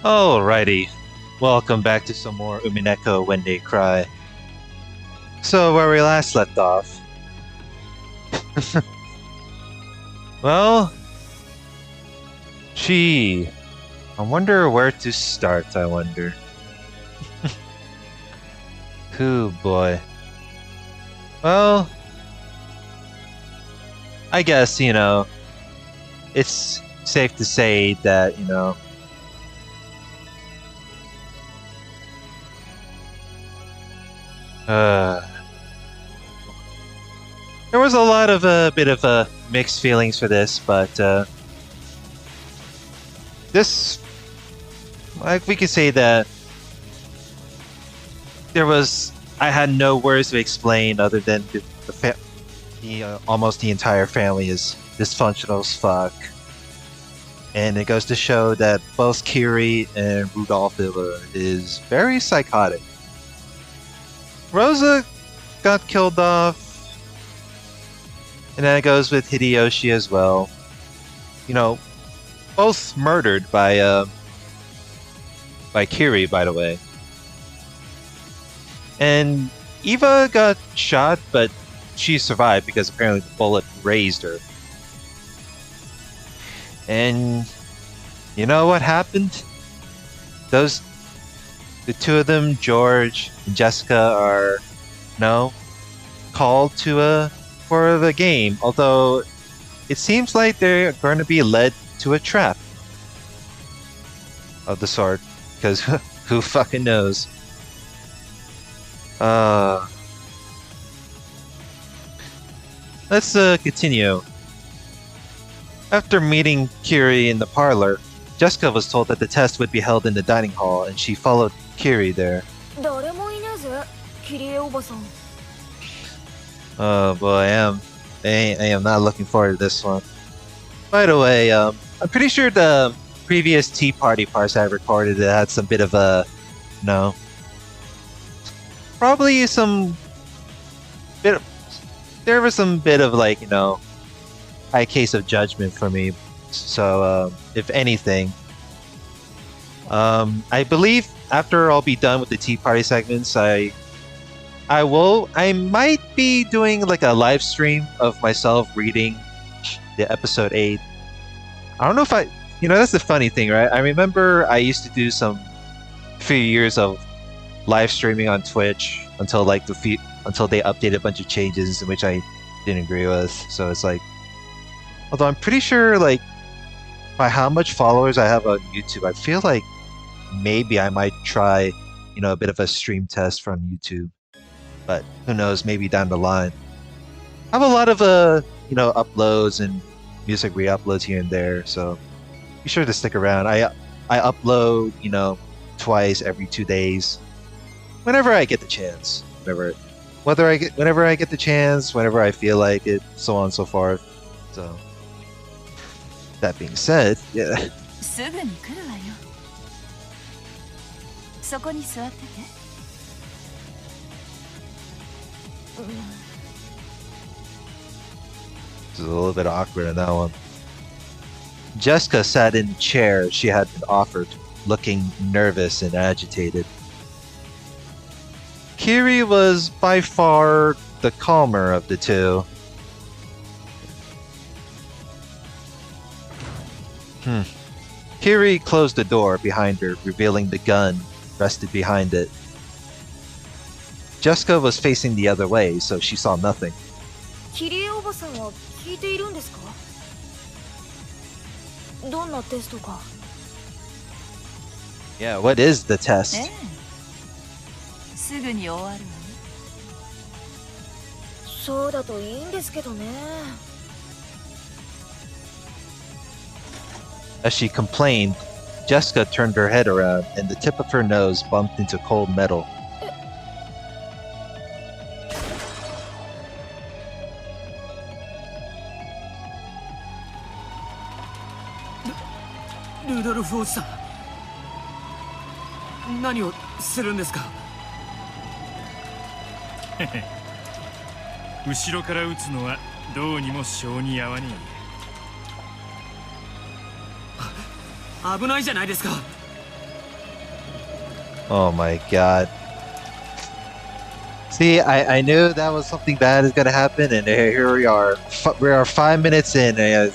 Alrighty, welcome back to some more Umineko When They Cry. So, where we last left off. Well, gee, I wonder where to start, I wonder. Ooh, boy. Well, I guess, it's safe to say that, uh, there was a lot of a bit of mixed feelings for this, but this, like, we could say that I had no words to explain other than almost the entire family is dysfunctional as fuck, and it goes to show that both Kyrie and Rudolph is very psychotic. Rosa got killed off, and then it goes with Hideyoshi as well. Both murdered by Kyrie, by the way. And Eva got shot, but she survived because apparently the bullet grazed her. And you know what happened? The two of them, George and Jessica, are called for the game. Although it seems like they're going to be led to a trap of the sort, because who fucking knows? Let's continue. After meeting Kyrie in the parlor, Jessica was told that the test would be held in the dining hall, and she followed Kyrie there. Oh boy, I am not looking forward to this one. By the way, I'm pretty sure the previous Tea Party parts I recorded had some bit of a, probably some bit of, there was some bit of high case of judgment for me. So if anything, I believe after I'll be done with the Tea Party segments, I might be doing like a live stream of myself reading the episode 8. I don't know if that's the funny thing, right? I remember I used to do some few years of live streaming on Twitch until they updated a bunch of changes in which I didn't agree with. So it's like, although I'm pretty sure by how much followers I have on YouTube, I feel like maybe I might try a bit of a stream test from YouTube. But who knows, maybe down the line. I have a lot of uploads and music re-uploads here and there, so be sure to stick around. I upload twice every 2 days, whenever I get the chance. Whenever I get the chance, whenever I feel like it, so on and so forth. So that being said, yeah. すぐに来るわよ。そこに座ってて。It's a little bit awkward in that one. Jessica sat in the chair she had been offered, looking nervous and agitated. Kyrie was by far the calmer of the two. Kyrie closed the door behind her, revealing the gun rested behind it. Jessica was facing the other way, so she saw nothing. Yeah, what is the test? As she complained, Jessica turned her head around and the tip of her nose bumped into cold metal. Rudolph-san, 何をするんですか? 後ろから撃つのはどうにも性に合わね危ないじゃないですか。Oh my god. See, I knew that was something bad is gonna happen, and here we are. We are 5 minutes in, and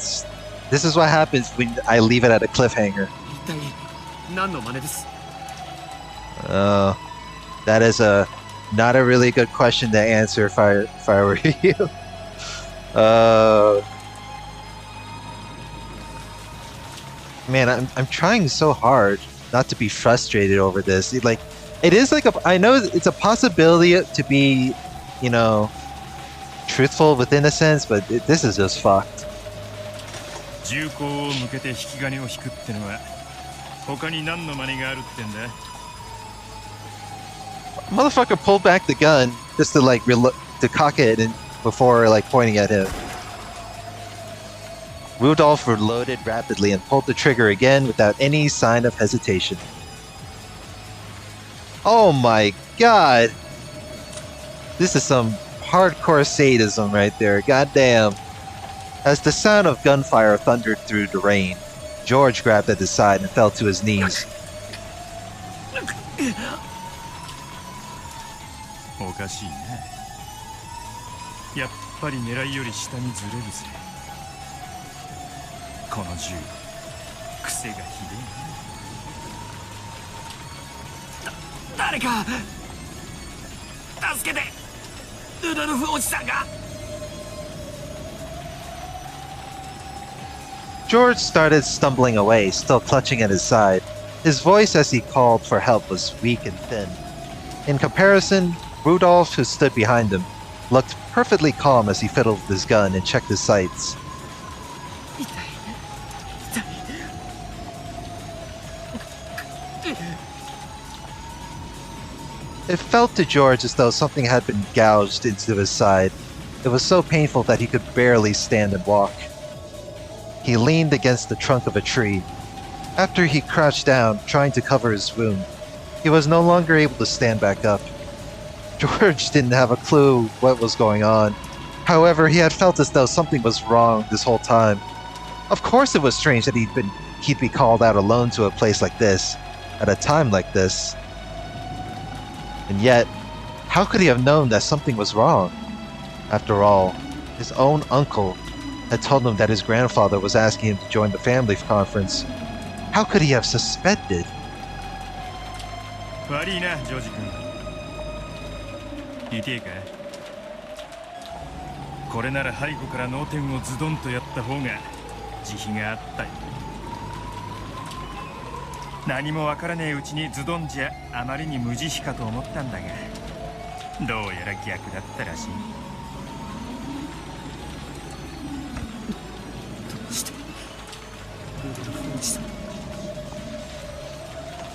this is what happens when I leave it at a cliffhanger. 一体何の真似です？ Uh, that is not a really good question to answer if I were you. Uh, man, I'm trying so hard not to be frustrated over this. It is like I know it's a possibility to be, you know, truthful within a sense, but this is just fucked. 銃口を向けて引き金を引くってのは他に何の真似があるってんだ？ Motherfucker pulled back the gun just to to cock it and before like pointing at him. Rudolph reloaded rapidly and pulled the trigger again without any sign of hesitation. Oh my god! This is some hardcore sadism right there, goddamn. As the sound of gunfire thundered through the rain, George grabbed at his side and fell to his knees. おかしいな。やっぱり狙いより下にずれるぜ。この銃、癖がひでえな。誰か助けて！ルドルフおじさんが。 George started stumbling away, still clutching at his side. His voice as he called for help was weak and thin. In comparison, Rudolph, who stood behind him, looked perfectly calm as he fiddled with his gun and checked his sights. It felt to George as though something had been gouged into his side. It was so painful that he could barely stand and walk. He leaned against the trunk of a tree. After he crouched down, trying to cover his wound, he was no longer able to stand back up. George didn't have a clue what was going on. However, he had felt as though something was wrong this whole time. Of course it was strange that he'd be called out alone to a place like this, at a time like this. And yet, how could he have known that something was wrong? After all, his own uncle had told him that his grandfather was asking him to join the family conference. How could he have suspected? 悪いな、ジョージ君。痛えか？これなら背後から脳天をズドンとやった方が慈悲があったよ。何もわからねえうちにズドンじゃあまりに無慈悲かと思ったんだが、どうやら逆だったらしい。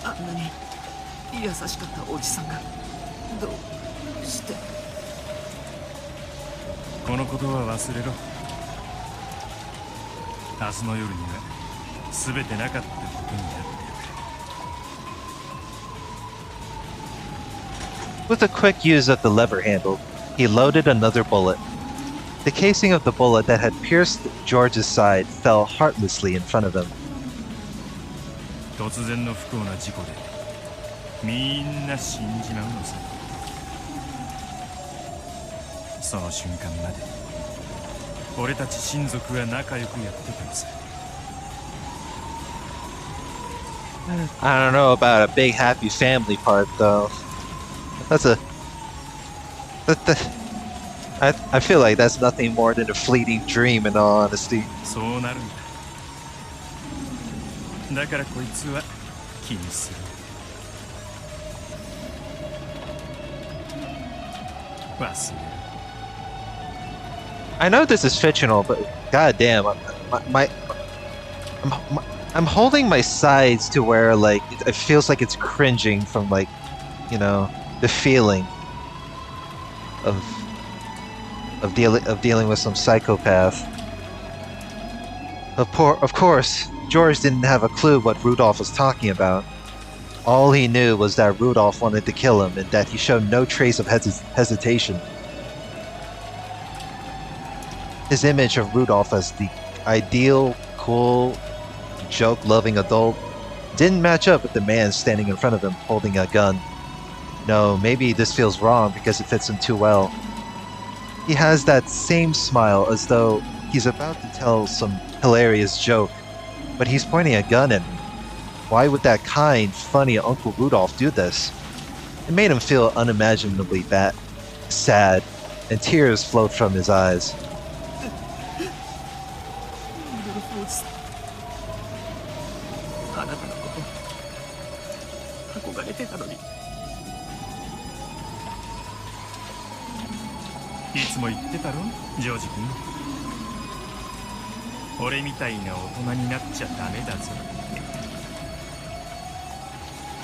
あんなに優しかったおじさんがどうして。このことは忘れろ。明日の夜には全てなかったことになってる。 With a quick use of the lever handle, he loaded another bullet. The casing of the bullet that had pierced George's side fell heartlessly in front of him. 突然の不幸な事故でみんな死んじまうのさ。その瞬間まで俺たち親族は仲良くやってたのさ。 I don't know about a big happy family part though. I feel like that's nothing more than a fleeting dream in all honesty. そうなるんだ。だからこいつは気にする。忘れる。 I know this is fictional, but goddamn, I'm holding my sides to where like it feels like it's cringing from like, you know, the feeling of dealing with some psychopath. Of course, George didn't have a clue what Rudolph was talking about. All he knew was that Rudolph wanted to kill him and that he showed no trace of hesitation. His image of Rudolph as the ideal, cool, joke-loving adult didn't match up with the man standing in front of him holding a gun. No, maybe this feels wrong because it fits him too well. He has that same smile as though he's about to tell some hilarious joke, but he's pointing a gun at me. Why would that kind, funny Uncle Rudolph do this? It made him feel unimaginably sad, and tears flowed from his eyes. あなたのこと憧れてたのに。いつも言ってたろ、ジョージ君。俺みたいな大人になっちゃダメだぞ。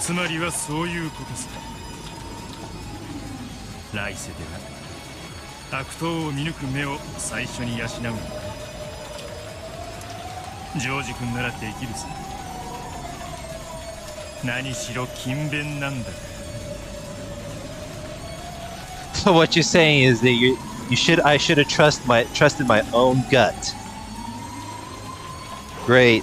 つまりはそういうことさ。来世では悪党を見抜く目を最初に養うんだ。ジョージ君ならできるさ。何しろ勤勉なんだから。So what you're saying is that I should have trusted my own gut. Great.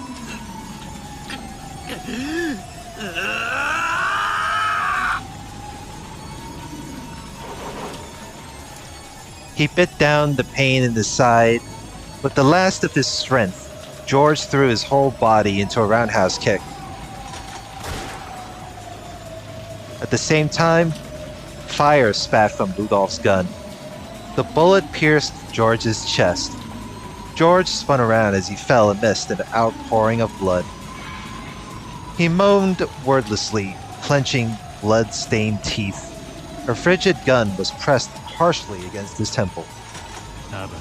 He bit down the pain in his side. With the last of his strength, George threw his whole body into a roundhouse kick. At the same time, fire spat from Rudolph's gun. The bullet pierced George's chest. George spun around as he fell amidst an outpouring of blood. He moaned wordlessly, clenching blood-stained teeth. A frigid gun was pressed harshly against his temple. あばよ、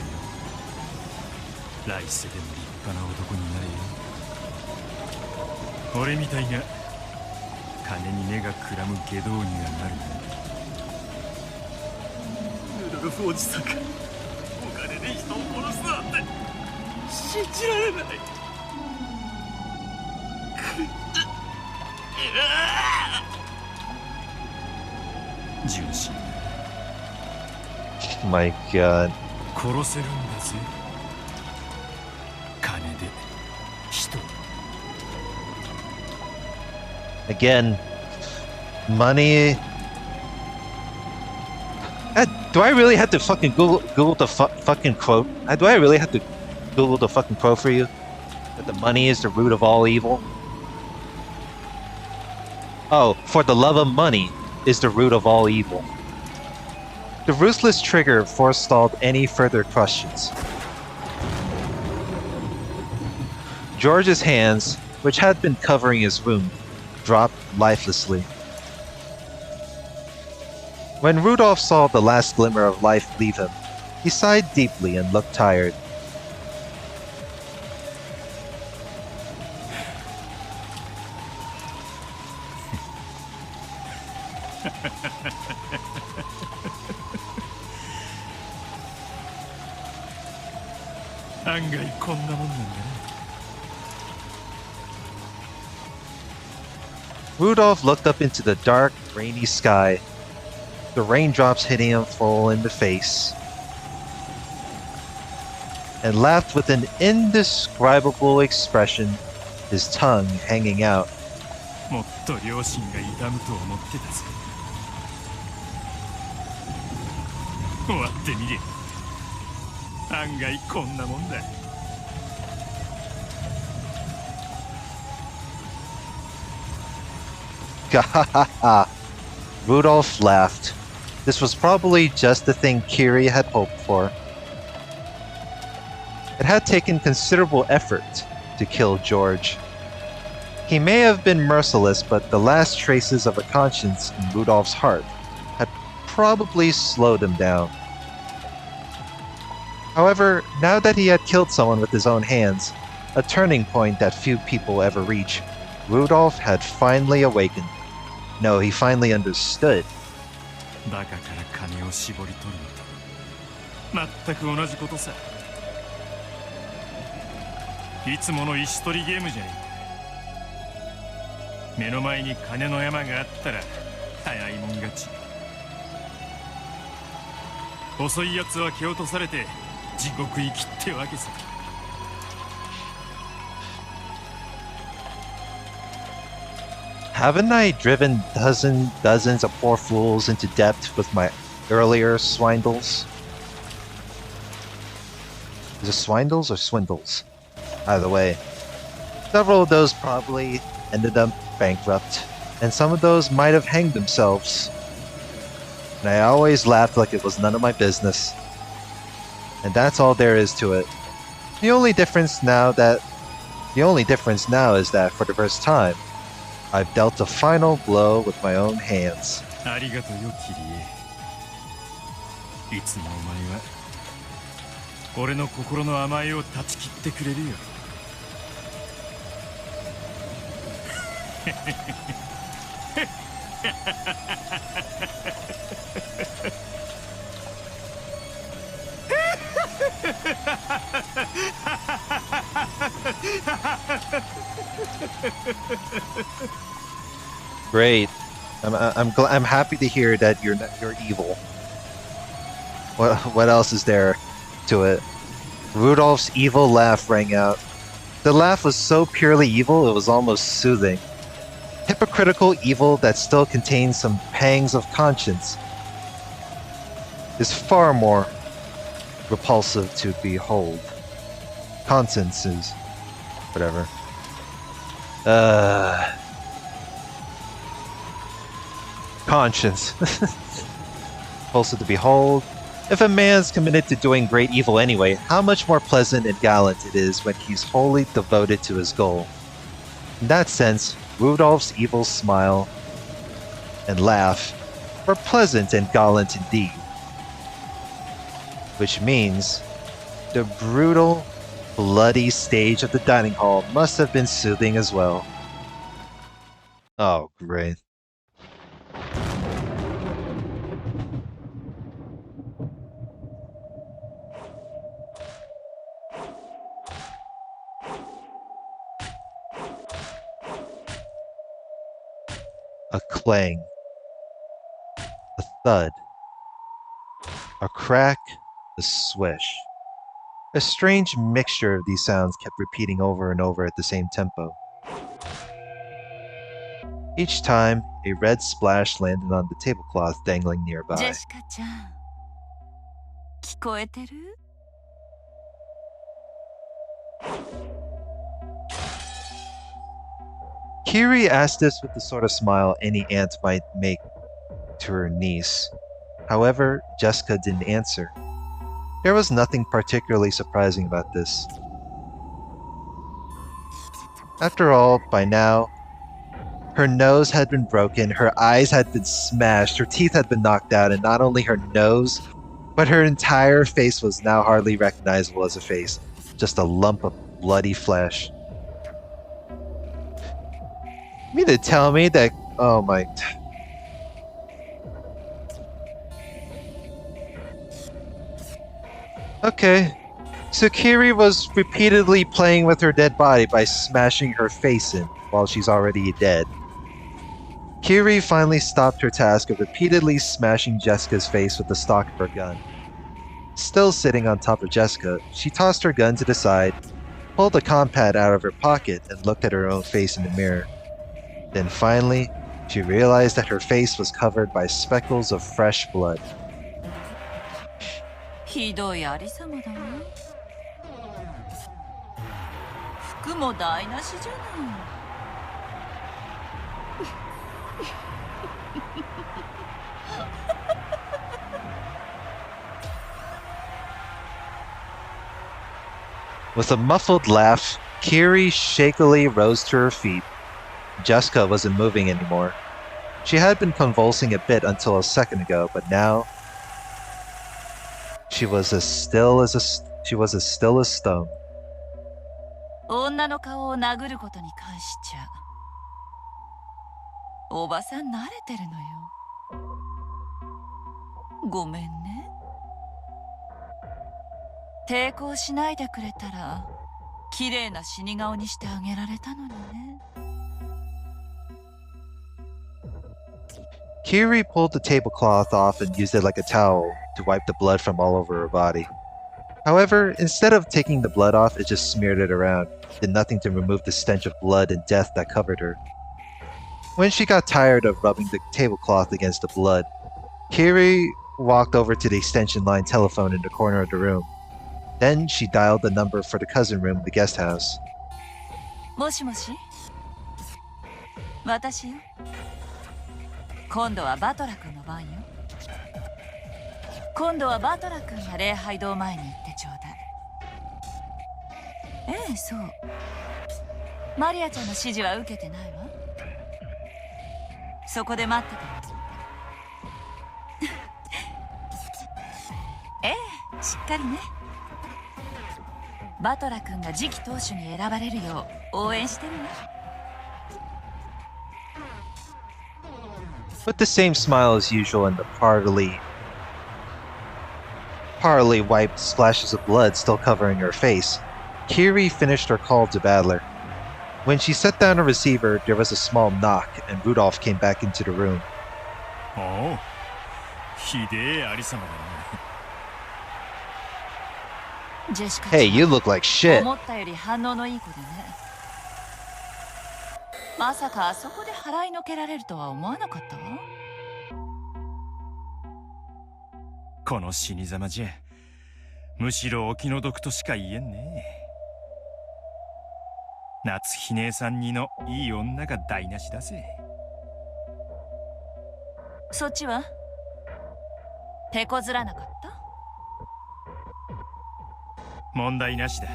来世でも立派な男になれよ。俺みたいな金に目がくらむ外道にはなるな。ルドルフおじさんがお金で人を殺すなんて信じられない。純真。My God. 殺せるんだぜ。金で人。Again, money. Do I really have to fucking Google the fucking quote? Do I really have to Google the fucking quote for you? That the money is the root of all evil? Oh, for the love of money is the root of all evil. The ruthless trigger forestalled any further questions. George's hands, which had been covering his wound, dropped lifelessly. When Rudolph saw the last glimmer of life leave him, he sighed deeply and looked tired. Rudolph looked up into the dark, rainy sky, the raindrops hitting him full in the face, and laughed with an indescribable expression, his tongue hanging out. もっと両親が痛むと思ってたぜ。終わってみりゃ案外こんなもんだ。Gahaha! Rudolph laughed. This was probably just the thing Kyrie had hoped for. It had taken considerable effort to kill George. He may have been merciless, but the last traces of a conscience in Rudolph's heart had probably slowed him down. However, now that he had killed someone with his own hands, a turning point that few people ever reach, Rudolph had finally awakened. No, he finally understood. バカから金を絞り取るのと全く同じことさ。いつもの石取りゲームじゃねえ。目の前に金の山があったら早いもん勝ち。遅いやつは蹴落とされて地獄行きってわけさ。Haven't I driven dozens of poor fools into debt with my earlier swindles? Is it swindles or swindles? Either way, several of those probably ended up bankrupt, and some of those might have hanged themselves. And I always laughed like it was none of my business. And that's all there is to it. The only difference now is that for the first time, I've dealt a final blow with my own hands. ありがとうよキリエ。いつもお前は俺の心の甘えを断ち切ってくれるよ。Great. I'm happy to hear that you're evil. What else is there to it? Rudolph's evil laugh rang out. The laugh was so purely evil it was almost soothing. Hypocritical evil that still contains some pangs of conscience is far more repulsive to behold. Conscience is whatever. Conscience. Repulsive to behold. If a man's committed to doing great evil anyway, how much more pleasant and gallant it is when he's wholly devoted to his goal. In that sense, Rudolph's evil smile and laugh were pleasant and gallant indeed. Which means the brutal, bloody stage of the dining hall must have been soothing as well. Oh, great. A clang, a thud, a crack, a swish. A strange mixture of these sounds kept repeating over and over at the same tempo. Each time, a red splash landed on the tablecloth dangling nearby. ジェシカちゃん、聞こえてる？ Kyrie asked this with the sort of smile any aunt might make to her niece. However, Jessica didn't answer. There was nothing particularly surprising about this. After all, by now, her nose had been broken, her eyes had been smashed, her teeth had been knocked out, and not only her nose, but her entire face was now hardly recognizable as a face, just a lump of bloody flesh. You mean to tell me that... Oh my... Okay. So Kyrie was repeatedly playing with her dead body by smashing her face in while she's already dead. Kyrie finally stopped her task of repeatedly smashing Jessica's face with the stock of her gun. Still sitting on top of Jessica, she tossed her gun to the side, pulled a compad out of her pocket, and looked at her own face in the mirror. Then finally, she realized that her face was covered by speckles of fresh blood. ひどいありさまだわ。服も台無しじゃない。With a muffled laugh, Kyrie shakily rose to her feet. Jessica wasn't moving anymore. She had been convulsing a bit until a second ago, but now she was as still as stone. 女の顔を殴ることに関しちゃ、おばさん慣れてるのよ。ごめんね。抵抗しないでくれたら、綺麗な死に顔にしてあげられたのにね。Kyrie pulled the tablecloth off and used it like a towel to wipe the blood from all over her body. However, instead of taking the blood off, it just smeared it around, did nothing to remove the stench of blood and death that covered her. When she got tired of rubbing the tablecloth against the blood, Kyrie walked over to the extension line telephone in the corner of the room. Then she dialed the number for the cousin room in the guest house. もしもし、私よ。今度はバトラ君の番よ。今度はバトラ君が礼拝堂前に行ってちょうだい。ええ、そう。マリアちゃんの指示は受けてないわ。そこで待ってて。ええ、しっかりね。バトラ君が次期当主に選ばれるよう応援してるわ。With the same smile as usual and the partly wiped splashes of blood still covering her face, Kyrie finished her call to Badler. When she set down the receiver, there was a small knock, and Rudolph came back into the room. おう、ひでえありさまだな。ジェシカ Hey, you look like shit. 思ったより反応のいい子でね。まさかあそこで払いのけられるとは思わなかったわ。この死にざまじゃ、むしろお気の毒としか言えんね。夏日姉さんにのいい女が台無しだぜ。そっちは手こずらなかった？問題なしだ。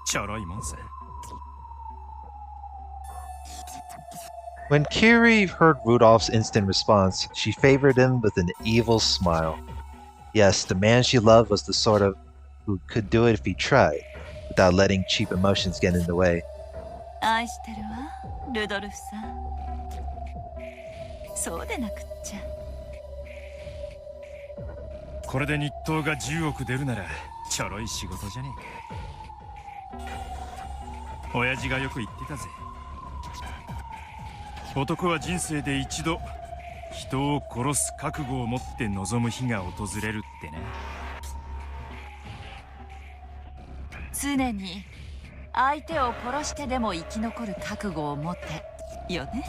ちょろいもんさ。When Kyrie heard Rudolph's instant response, she favored him with an evil smile. Yes, the man she loved was the sort of who could do it if he tried, without letting cheap emotions get in the way. 愛してるわ、ルドルフさん。そうでなくっちゃ。これで日当が10億出るならちょろい仕事じゃねえか。親父がよく言ってたぜ。男は人生で一度人を殺す覚悟を持って臨む日が訪れるってね。常に相手を殺してでも生き残る覚悟を持ってよね。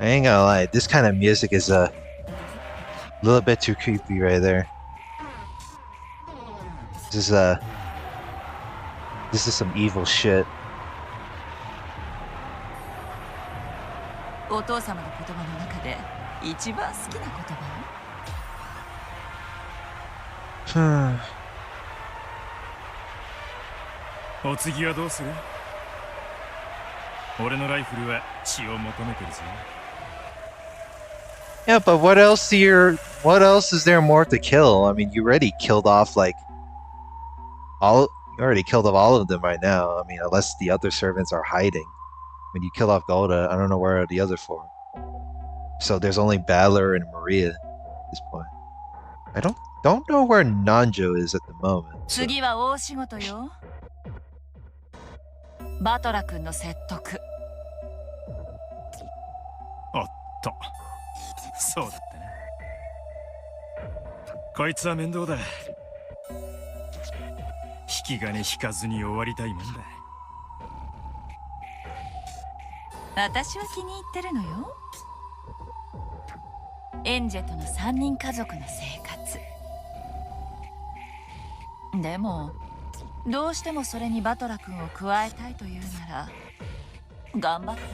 I ain't gonna lie, this kind of music is a little bit too creepy right there. This is some evil shit. お父様の言葉の中で一番好きな言葉よ。お次はどうする？俺のライフルは血を求めてるぜ。Yeah, but what else is there more to kill? I mean, you already killed off you already killed off all of them right now. I mean, unless the other servants are hiding. When you kill off Golda, I don't know where are the other four. So there's only Balor and Maria at this point. I don't know where Nanjo is at the moment. So. 次は大仕事よ。バトラ君の説得。おっと、そうだったな。こいつは面倒だ。引き金引かずに終わりたいもんだ。私は気に入ってるのよ。エンジェとの3人家族の生活。でもどうしてもそれにバトラ君を加えたいというなら頑張ってね。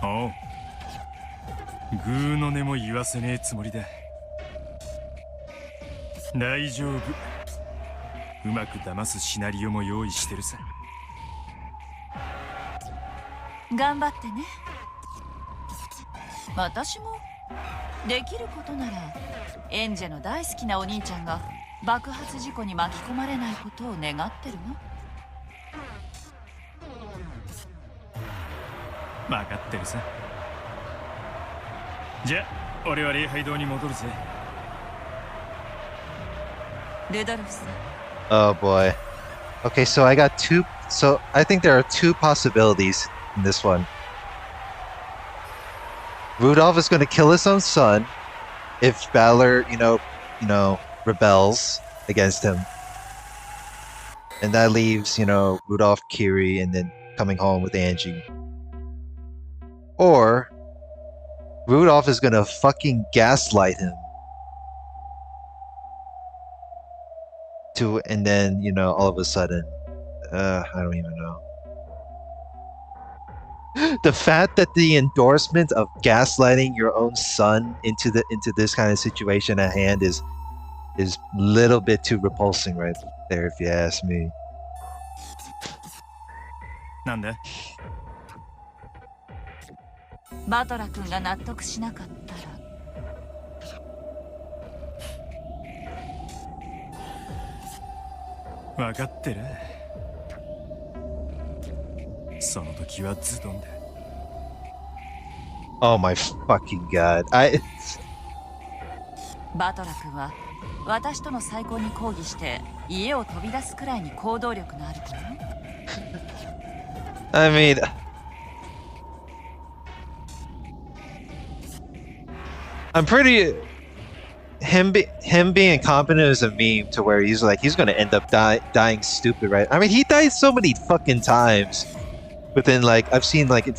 おう、グーの音も言わせねえつもりだ。大丈夫。うまく騙すシナリオも用意してるさ。頑張ってね。私もできることならエンジェの大好きなお兄ちゃんが爆発事故に巻き込まれないことを願ってるわ。分かってるさ。じゃあ俺は礼拝堂に戻るぜ。ルドルフさん。 Oh boy. Okay, so I think there are two possibilities in this one. Rudolph is going to kill his own son if Balor, rebels against him. And that leaves, you know, Rudolph, Kyrie, and then coming home with Angie. Or Rudolph is gonna fucking gaslight him and then, you know, all of a sudden, I don't even know. The fact that the endorsement of gaslighting your own son into this kind of situation at hand is a little bit too repulsing right there, if you ask me. なんでバトラ君が納得しなかったら分かってる。その時はズドンだ。Oh my fucking god. バトラ君は私との再婚に抗議して家を飛び出すくらいに行動力のある子よ。I mean, I'm pretty him being incompetent is a meme to where he's like he's gonna end up dying stupid, right? I mean, he died so many fucking times within like I've seen like in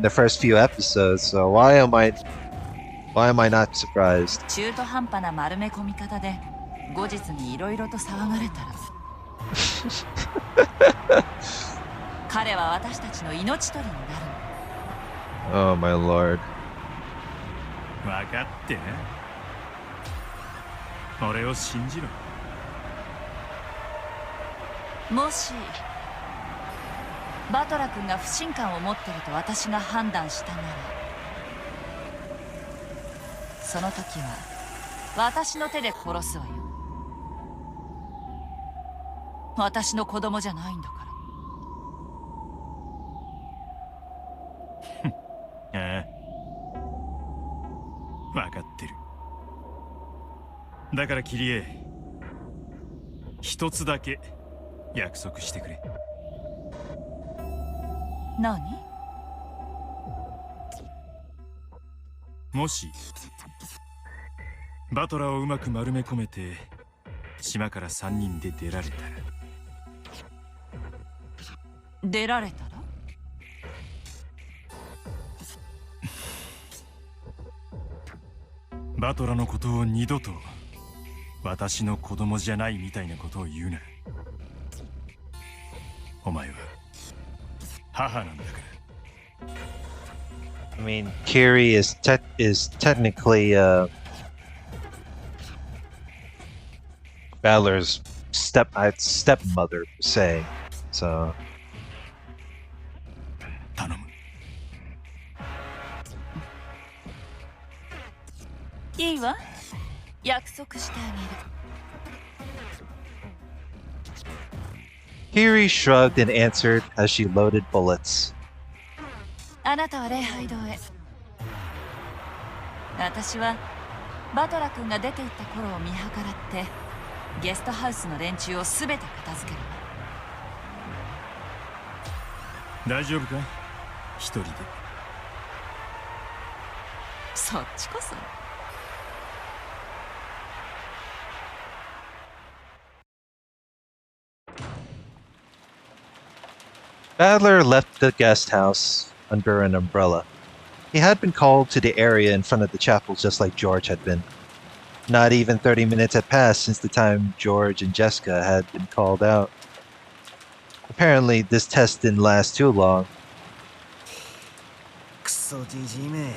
the first few episodes. So why am I not surprised? 中途半端な丸め込み方で後日にいろいろと騒がれたら彼は私たちの命取りになるの。 Oh my lord. 分かってね。俺を信じろ。もしバトラ君が不信感を持ってると私が判断したならその時は私の手で殺すわよ。私の子供じゃないんだから。ああ、分かってる。だからキリエ、一つだけ約束してくれ。何？もしバトラーをうまく丸め込めて島から3人で出られたら。出られたら？バトラのことを二度と私の子供じゃないみたいなことを言うな。お前は母なんだから。I mean, Kyrie is technically Balor's stepmother, per se. So 頼む。いいわ。約束してあげる。 Kyrie shrugged and answered as she loaded bullets. あなたは礼拝堂へ。私はバトラ君が出て行った頃を見計らってゲストハウスの連中をすべて片付けるわ。大丈夫か？一人で。そっちこそ。Badler left the guest house under an umbrella. He had been called to the area in front of the chapel just like George had been. Not even 30 minutes had passed since the time George and Jessica had been called out. Apparently, this test didn't last too long. クソじじいめ。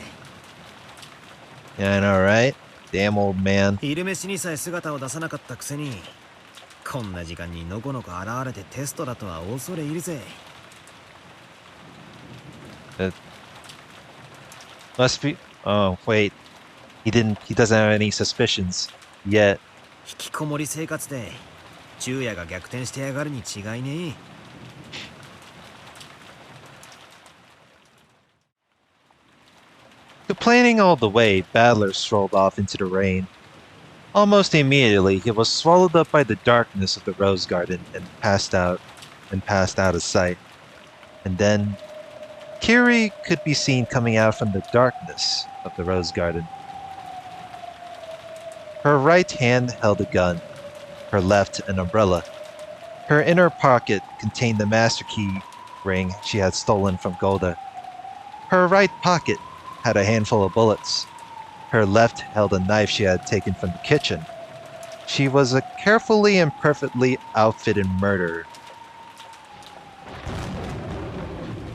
Yeah, I know, right? Damn old man. 昼飯にさえ姿を出さなかったくせに、こんな時間にのこのこ現れてテストだとは恐れ入るぜ。Must be. Oh, wait. He doesn't have any suspicions yet. 引きこもり生活で昼夜が逆転してやがるに違いねえ。Complaining all the way, Badler strolled off into the rain. Almost immediately, he was swallowed up by the darkness of the rose garden and passed out of sight. And then Kyrie could be seen coming out from the darkness of the rose garden. Her right hand held a gun, her left an umbrella. Her inner pocket contained the master key ring she had stolen from Golda. Her right pocket had a handful of bullets. Her left held a knife she had taken from the kitchen. She was a carefully and perfectly outfitted murderer.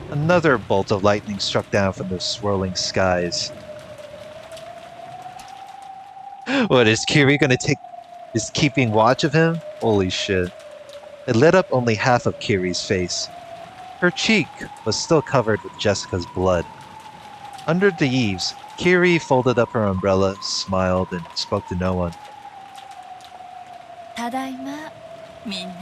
Another bolt of lightning struck down from the swirling skies. What, is Kyrie gonna take... is keeping watch of him? Holy shit. It lit up only half of Kyrie's face. Her cheek was still covered with Jessica's blood. Under the eaves, Kyrie folded up her umbrella, smiled, and spoke to no one. ただいま、みんな。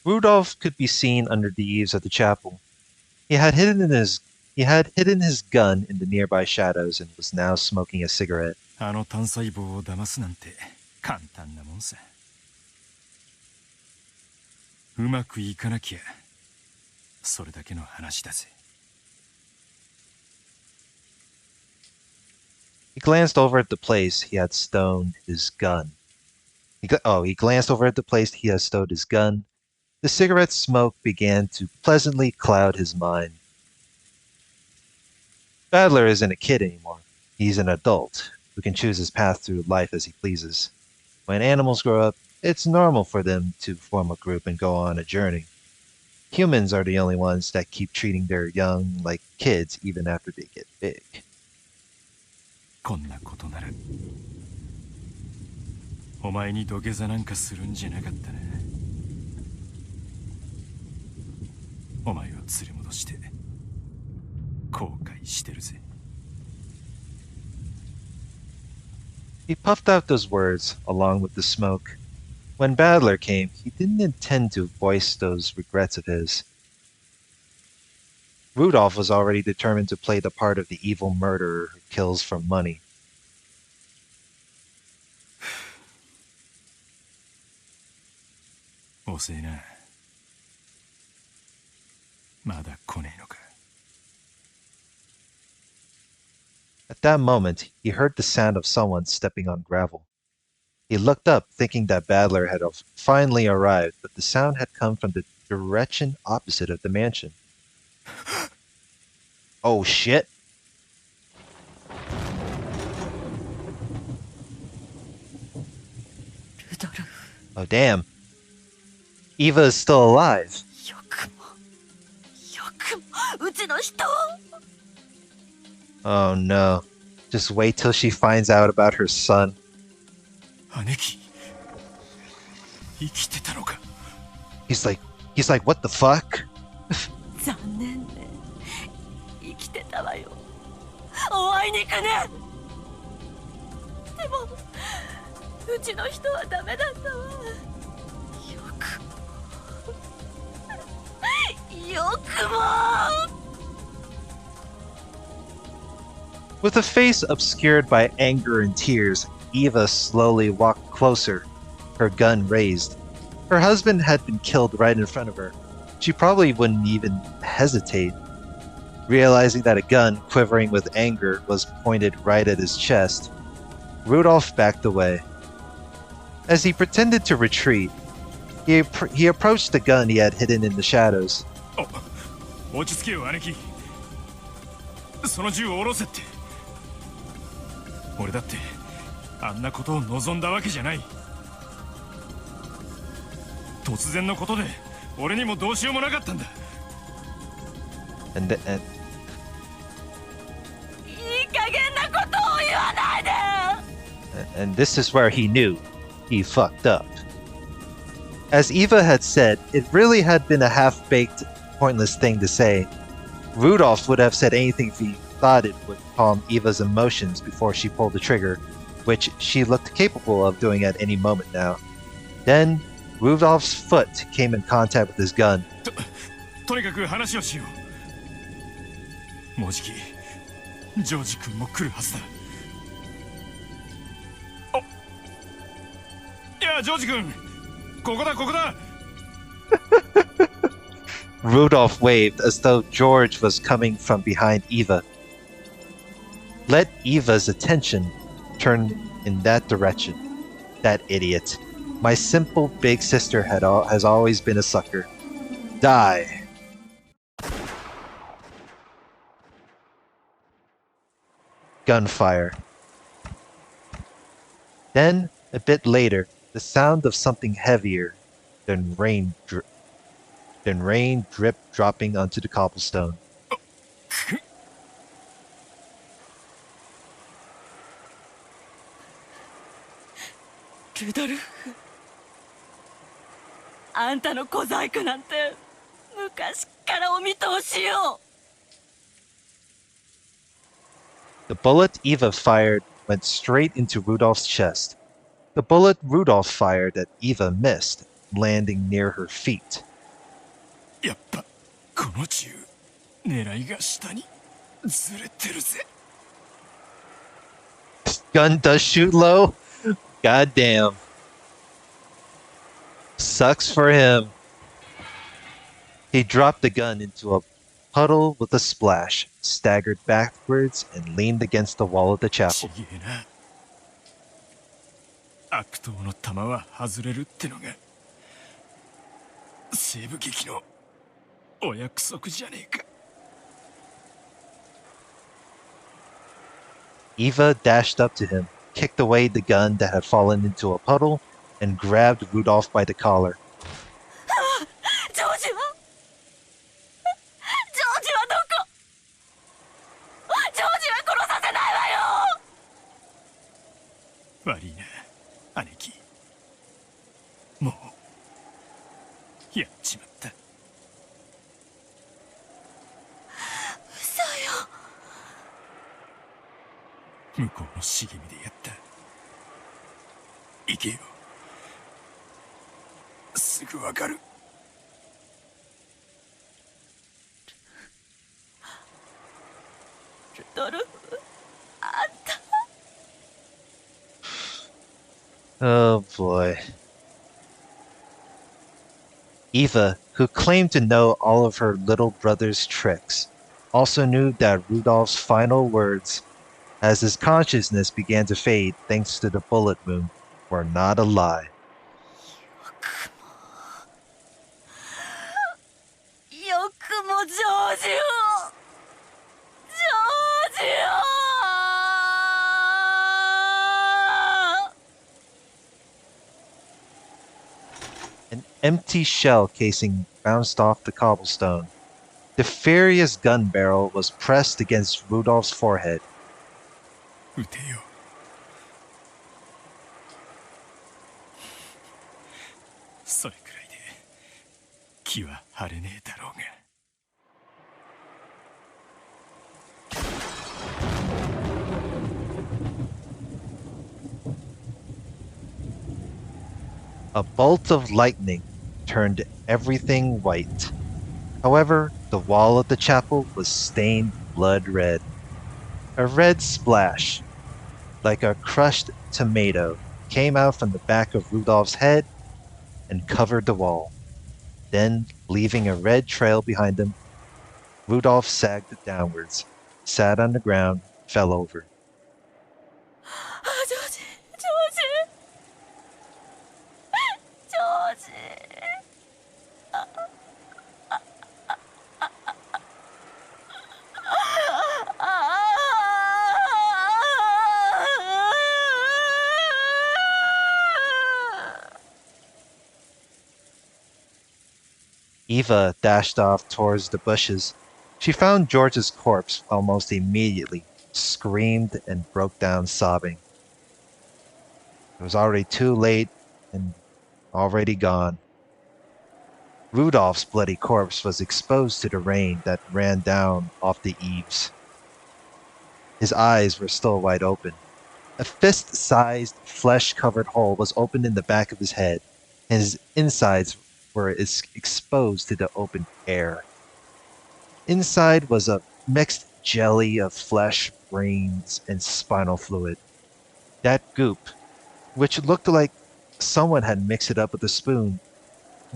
Rudolph could be seen under the eaves of the chapel. He had hidden his gun in the nearby shadows and was now smoking a cigarette. あの単細胞を騙すなんて簡単なもんさ。うまくいかなきゃそれだけの話だぜ。He glanced over at the place he had stowed his gun. He glanced over at the place he had stowed his gun. The cigarette smoke began to pleasantly cloud his mind. Badler isn't a kid anymore. He's an adult who can choose his path through life as he pleases. When animals grow up, it's normal for them to form a group and go on a journey. Humans are the only ones that keep treating their young like kids even after they get big. こんなことならお前に土下座なんかするんじゃなかったな。お前を連れ戻して後悔してるぜ。He puffed out those words along with the smoke. When Badler came, he didn't intend to voice those regrets of his. Rudolph was already determined to play the part of the evil murderer who kills for money. 遅えな。まだ来ねえのか。At that moment, he heard the sound of someone stepping on gravel. He looked up, thinking that Badler had finally arrived, but the sound had come from the direction opposite of the mansion. Oh shit! Oh damn. Eva is still alive. よくもうちの人を。 Oh no. Just wait till she finds out about her son. 姉貴生きてたのか。 He's like, what the fuck? 残念ね。生きてたわよ。お会いに行くね。でもうちの人はダメだったわ。よくも。 With a face obscured by anger and tears, Eva slowly walked closer, her gun raised. Her husband had been killed right in front of her. She probably wouldn't even hesitate. Realizing that a gun, quivering with anger, was pointed right at his chest, Rudolph backed away. As he pretended to retreat, he approached the gun he had hidden in the shadows. 落ち着けよ姉貴。その銃を下ろせって。俺だってあんなことを望んだわけじゃない。突然のことで俺にもどうしようもなかったんだ。いい加減なことを言わないで。 And this is where he knew he fucked up. As Eva had said, it really had been a half-baked, pointless thing to say. Rudolph would have said anything if he thought it would calm Eva's emotions before she pulled the trigger, which she looked capable of doing at any moment now. Then, Rudolph's foot came in contact with his gun. とにかく話をしよう。もうじきジョージ君も来るはずだ。いやジョージ君、ここだここだ。Rudolph waved as though George was coming from behind Eva. Let Eva's attention turn in that direction. That idiot. My simple big sister has always been a sucker. Die. Gunfire. Then, a bit later, the sound of something heavier than rain drip dropping onto the cobblestone. Rudolph, あんたの小細工なんて昔からお見通しよ。 The bullet Eva fired went straight into Rudolph's chest. The bullet Rudolph fired at Eva missed, landing near her feet. やっぱこの銃狙いが下にずれてるぜ。 Gun does shoot low? God damn. Sucks for him. He dropped the gun into a puddle with a splash, staggered backwards, and leaned against the wall of the ち chapel. げえな。悪党の弾は外れるってのが西部劇のお約束じゃねえか。 Eva dashed up to him, kicked away the gun that had fallen into a puddle, and grabbed Rudolph by the collar. ジョージはどこ？ジョージは殺させないわよ。悪いな、兄貴。もうやっちまった。嘘よ。向こうの茂みでやった。行けよ。すぐわかる。ルドルフ、あんた。 Oh boy. Eva, who claimed to know all of her little brother's tricks, also knew that Rudolph's final words, as his consciousness began to fade thanks to the bullet wound, were not a lie. よくもジョージを。ジョージを。 An empty shell casing bounced off the cobblestone. The furious gun barrel was pressed against Rudolph's forehead. 撃てよ。それくらいで気は晴れねえだろうが。 A bolt of lightning turned everything white. However, the wall of the chapel was stained blood red. A red splash, like a crushed tomato, came out from the back of Rudolph's head and covered the wall. Then, leaving a red trail behind him, Rudolph sagged downwards, sat on the ground, fell over. ジョージ、ジョージ。ジョージ。 Eva dashed off towards the bushes. She found George's corpse almost immediately, screamed, and broke down sobbing. It was already too late and already gone. Rudolph's bloody corpse was exposed to the rain that ran down off the eaves. His eyes were still wide open. A fist-sized, flesh-covered hole was opened in the back of his head, and his insides were exposed to the open air. Inside was a mixed jelly of flesh, brains, and spinal fluid. That goop, which looked like someone had mixed it up with a spoon,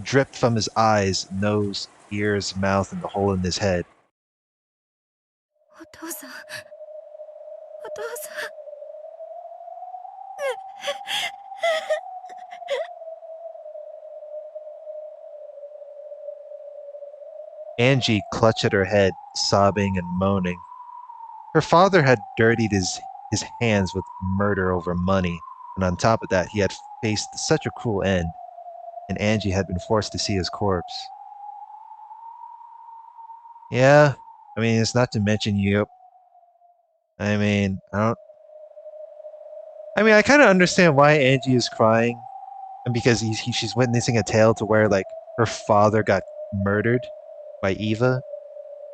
dripped from his eyes, nose, ears, mouth, and the hole in his head. お父さん、お父さん。Angie clutched at her head, sobbing and moaning. Her father had dirtied his hands with murder over money, and on top of that, he had faced such a cruel end, and Angie had been forced to see his corpse. Yeah, I mean, it's not to mention you. I mean, I don't. I mean, I kind of understand why Angie is crying, and because she's witnessing a tale to where like her father got murdered by Eva,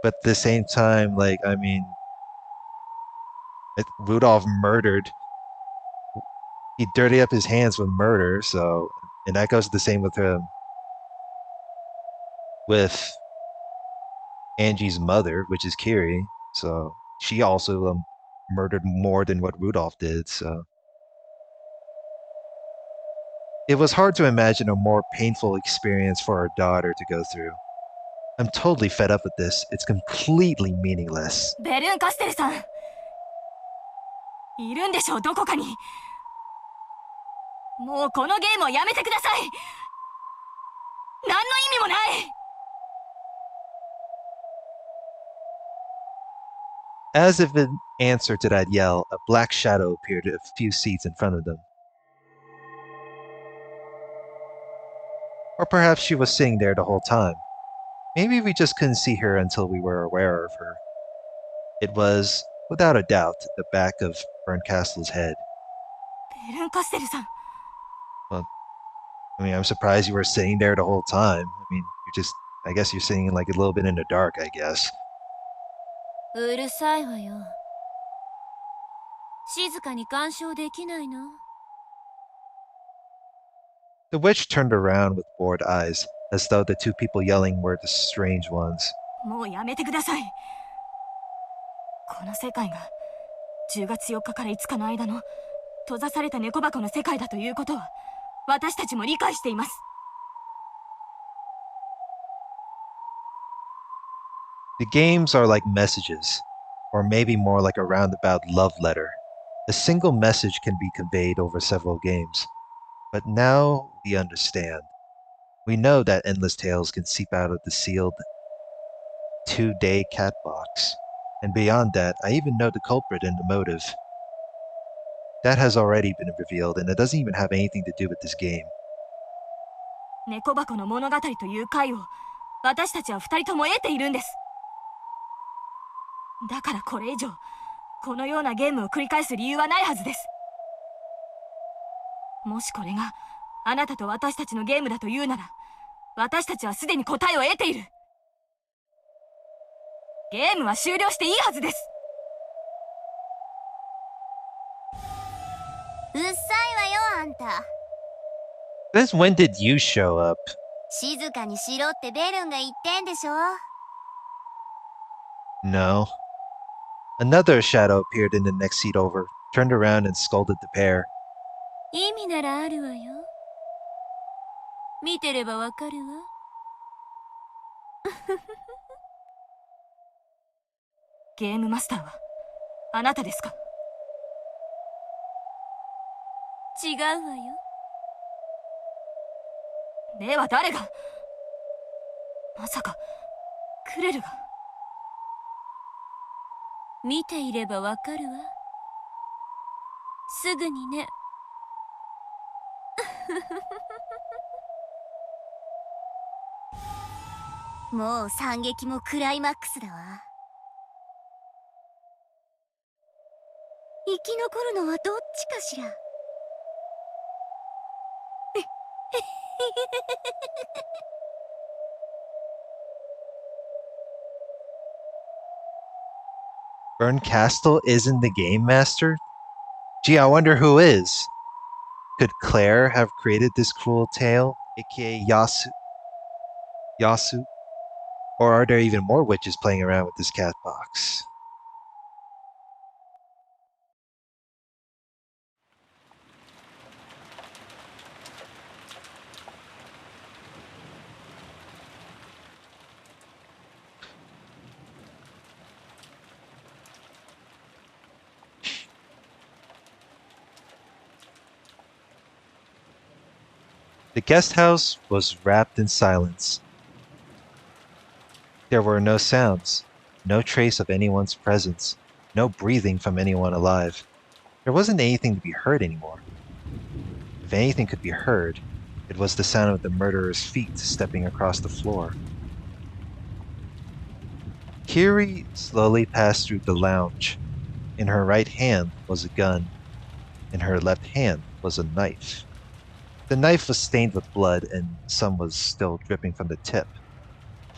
but at the same time, like I mean, Rudolph murdered. He dirtied up his hands with murder, so and that goes the same with him with Angie's mother, which is Kyrie. So she also murdered more than what Rudolph did. So it was hard to imagine a more painful experience for our daughter to go through. I'm totally fed up with this. It's completely meaningless. ベルンカステルさん、いるんでしょう、どこかに。もうこのゲームをやめてください。何の意味もない。As if in answer to that yell, a black shadow appeared a few seats in front of them. Or perhaps she was sitting there the whole time. Maybe we just couldn't see her until we were aware of her. It was, without a doubt, the back of Berncastle's head. ベルンカステルさん。 Well, I mean, I'm surprised you were sitting there the whole time. I mean, I guess you're sitting like a little bit in the dark, I guess. うるさいわよ。静かに鑑賞できないの？ The witch turned around with bored eyes, as though the two people yelling were the strange ones. もうやめてください。この世界が10月4日から5日の間の閉ざされた猫箱の世界だということは私たちも理解しています。The games are like messages, or maybe more like a roundabout love letter. A single message can be conveyed over several games. But now we understand. We know that endless tales can seep out of the sealed 2-day cat box. And beyond that, I even know the culprit and the motive. That has already been revealed, and it doesn't even have anything to do with this game. 猫箱の物語という回を私たちは2人とも得ているんです。だからこれ以上このようなゲームを繰り返す理由はないはずです。もしこれがあなたと私たちのゲームだというなら、私たちはすでに答えを得ている。ゲームは終了していいはずです。うっさいわよ、あんた。 Since when did you show up? 静かにしろってベルンが言ってんでしょ。 No. Another shadow appeared in the next seat over, turned around and scolded the pair. 意味ならあるわよ。見てればわかるわ。ゲームマスターはあなたですか？違うわよ。では誰が？まさかクレルが？見ていればわかるわ。すぐにね。もう惨劇もクライマックスだわ。生き残るのはどっちかしら。Berncastle isn't the game master? Gee, I wonder who is. Could Claire have created this cruel tale, aka Yasu? Or are there even more witches playing around with this cat box? The guest house was wrapped in silence. There were no sounds, no trace of anyone's presence, no breathing from anyone alive. There wasn't anything to be heard anymore. If anything could be heard, it was the sound of the murderer's feet stepping across the floor. Kyrie slowly passed through the lounge. In her right hand was a gun. In her left hand was a knife. The knife was stained with blood and some was still dripping from the tip,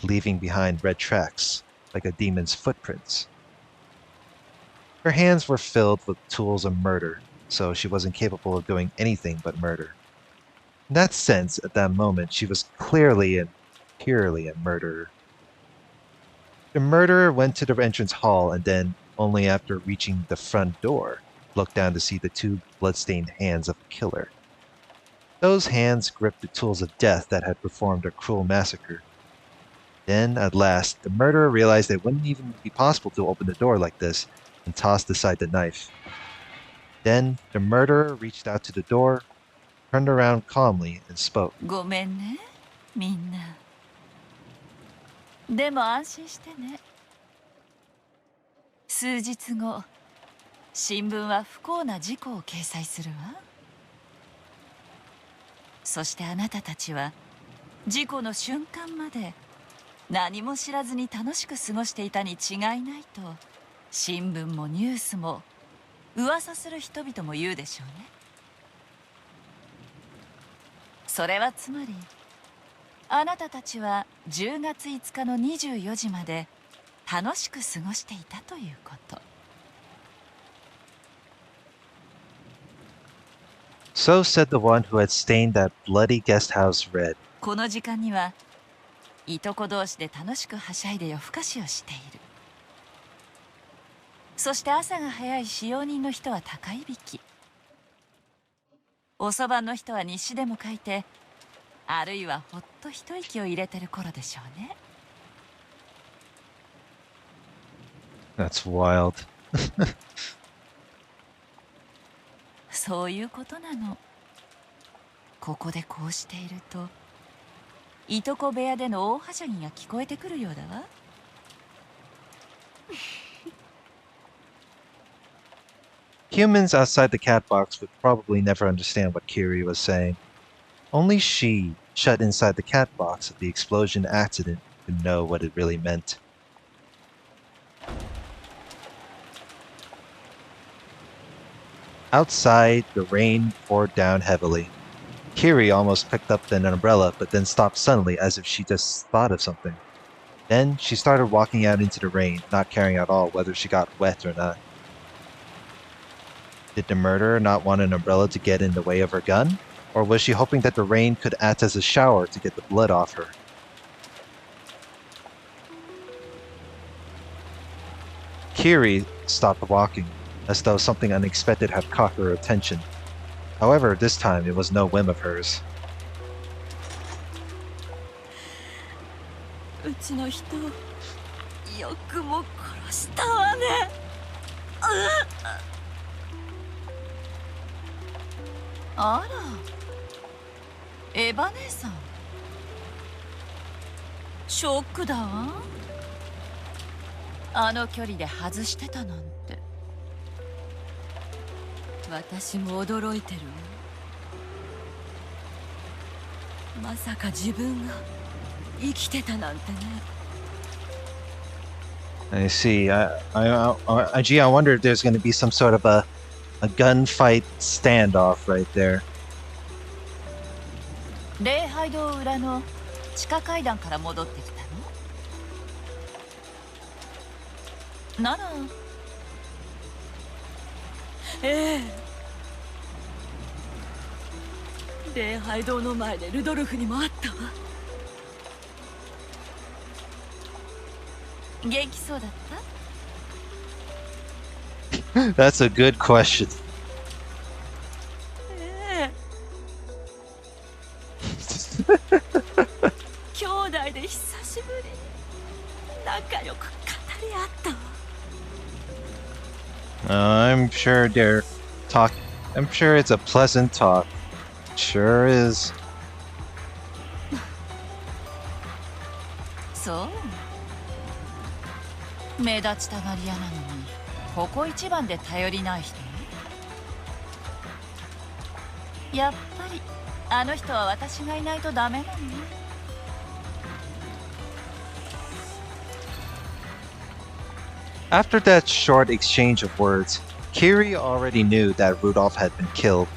leaving behind red tracks, like a demon's footprints. Her hands were filled with tools of murder, so she wasn't capable of doing anything but murder. In that sense, at that moment, she was clearly and purely a murderer. The murderer went to the entrance hall and then, only after reaching the front door, looked down to see the two bloodstained hands of the killer. Those hands gripped the tools of death that had performed a cruel massacre. Then, at last, the murderer realized it wouldn't even be possible to open the door like this and tossed aside the knife. Then, the murderer reached out to the door, turned around calmly, and spoke. ごめんね、みんな。でも安心してね。数日後、新聞は不幸な事故を掲載するわ。そしてあなたたちは事故の瞬間まで何も知らずに楽しく過ごしていたに違いないと新聞もニュースも噂する人々も言うでしょうね。それはつまりあなたたちは10月5日の24時まで楽しく過ごしていたということ。So said the one who had stained that bloody guest house red. この時間にはいとこ同士で楽しくはしゃいで夜更かしをしている。そして朝が早い使用人の人は高いびき。遅番の人は日誌でも書いて、あるいはほっと一息を入れてる頃でしょうね。That's wild. そういうことなの。ここでこうしていると、いとこ部屋での大はしゃぎが聞こえてくるようだわ。Humans outside the cat box would probably never understand what Kyrie was saying. Only she, shut inside the cat box of the explosion accident, could know what it really meant. Outside, the rain poured down heavily. Kyrie almost picked up an umbrella, but then stopped suddenly as if she just thought of something. Then she started walking out into the rain, not caring at all whether she got wet or not. Did the murderer not want an umbrella to get in the way of her gun? Or was she hoping that the rain could act as a shower to get the blood off her? Kyrie stopped walking, as though something unexpected had caught her attention. However, this time it was no whim of hers. うちの人よくも殺したわね。あら、エヴァ姉さん。ショックだわ。あの距離で外してたなんて。私も驚いてるわ。まさか自分が生きてたなんてね。I see. Gee, I wonder if there's going to be some sort of a gunfight standoff right there. 礼拝堂裏の地下階段から戻ってきたの？なら。ええ。礼拝堂の前でルドルフにも会ったわ。元気そうだった？ That's a good question. ええ。兄弟で久しぶりに仲良く語り合ったわ。I'm sure they're talk. I'm sure it's a pleasant talk. Sure is. そう目立ちたがり屋なのにここ一番で頼りない人ね。やっぱりあの人は私がいないとダメなのね。After that short exchange of words, Kyrie already knew that Rudolph had been killed.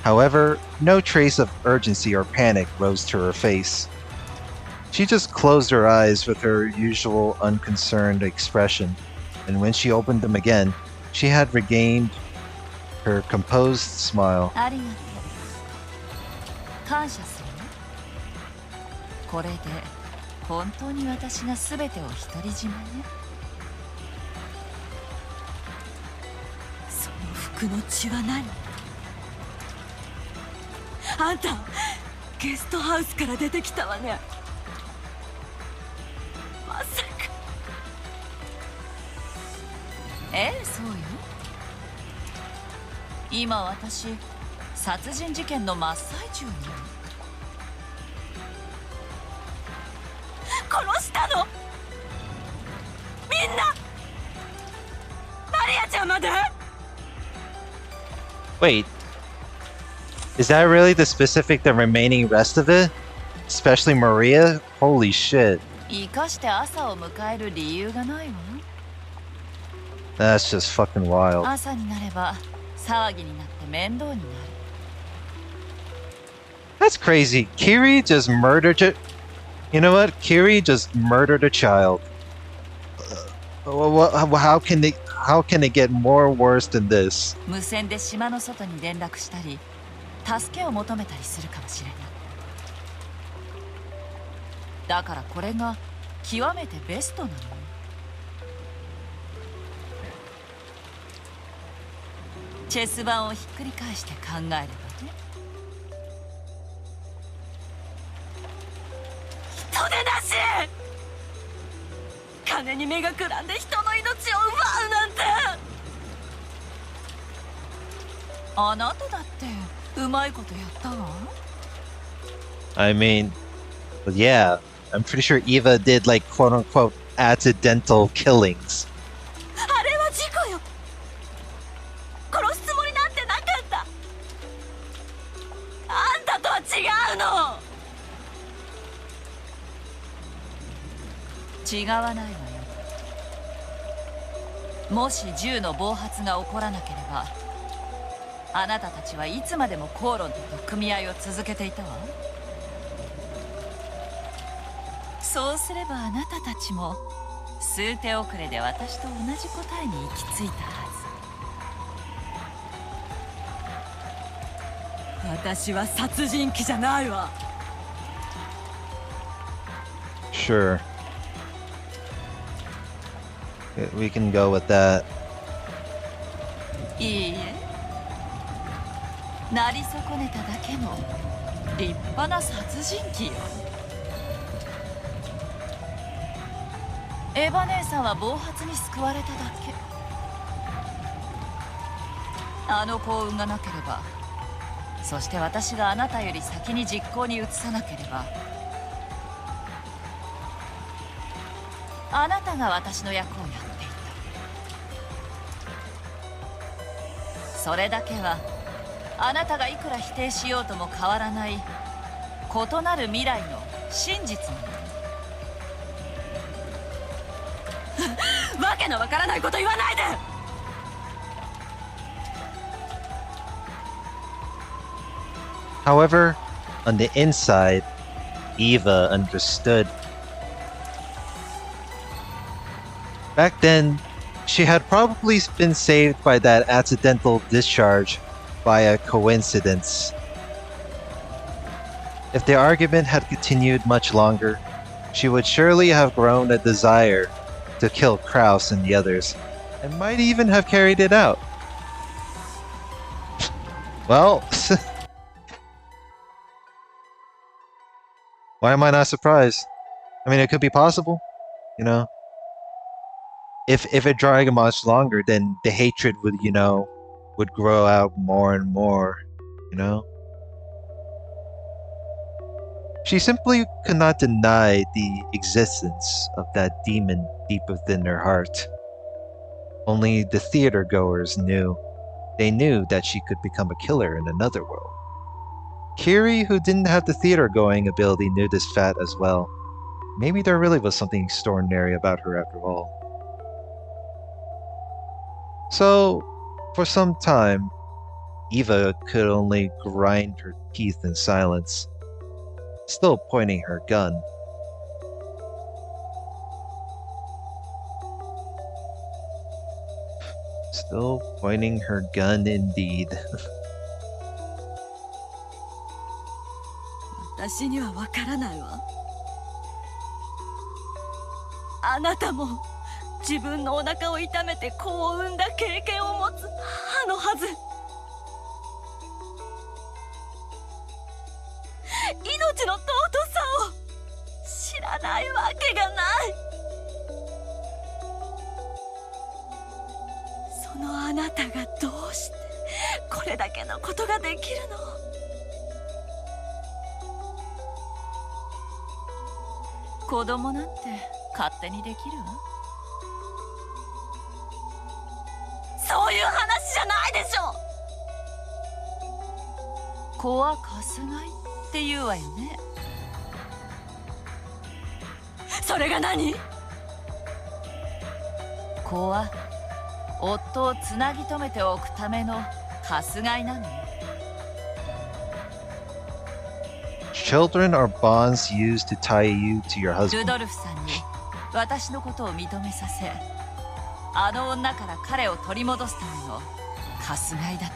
However, no trace of urgency or panic rose to her face. She just closed her eyes with her usual unconcerned expression, and when she opened them again, she had regained her composed smile. ありがとう。感謝するね。これで本当に私が全てを独り占めね。その服の血は何？あんたゲストハウスから出てきたわね。まさか。ええ、そうよ。今私殺人事件の真っ最中に。殺したの？みんなマリアちゃんまで？ Wait, is that really the remaining rest of it? Especially Maria? Holy shit. 生かして朝を迎える理由がないわ。That's just fucking wild. 朝になれば騒ぎになって面倒になる。That's crazy. Kyrie just murdered it. You know what? Kyrie just murdered a child. How can it get more worse than this? 無線で島の外に連絡したり助けを求めたりするかもしれない。だからこれが極めてベストなの。チェス盤をひっくり返して考えればね。人でなし！金に目がくらんで人の命を奪うなんて！あなただってうまいことやったわ。I mean, well, yeah, I'm pretty sure Eva did like quote unquote accidental killings. あれは事故よ。殺すつもりなんてなかった。あんたとは違うの。違わないわよ。もし銃の暴発が起こらなければあなたたちはいつまでも口論と組合を続けていたわ。そうすればあなたたちも数手遅れで私と同じ答えに行き着いたはず。私は殺人鬼じゃないわ。Sure. We can go with that. いいえ、なり損ねただけの立派な殺人鬼よ。エヴァ姉さんは暴発に救われただけ。あの幸運がなければ、そして私があなたより先に実行に移さなければ、あなたが私の役をやっていた。それだけはあなたがいくら否定しようとも変わらない異なる未来の真実なの。わけのわからないこと言わないで。However, on the inside, Eva understood. Back then, she had probably been saved by that accidental discharge by a coincidence. If the argument had continued much longer, she would surely have grown a desire to kill Kraus and the others, and might even have carried it out. Well, why am I not surprised? I mean, it could be possible, you know? If it dragged much longer, then the hatred would, would grow out more and more, you know? She simply could not deny the existence of that demon deep within her heart. Only the theater goers knew. They knew that she could become a killer in another world. Kyrie, who didn't have the theater going ability, knew this fact as well. Maybe there really was something extraordinary about her after all. So, for some time, Eva could only grind her teeth in silence, still pointing her gun. Still pointing her gun indeed. 私にはわからないわ。あなたも自分のお腹を痛めて子を産んだ経験を持つ母のはず。命の尊さを知らないわけがない。そのあなたがどうしてこれだけのことができるの？子供なんて勝手にできるわ。そういう話じゃないでしょ。子はかすがいって言うわよね。それが何？子は夫をつなぎ止めておくためのかすがいなのよ。Children are bonds used to tie you to your ル husband. ドルフさんに私のことを認めさせ、あの女から彼を取り戻すためのかすがいだっ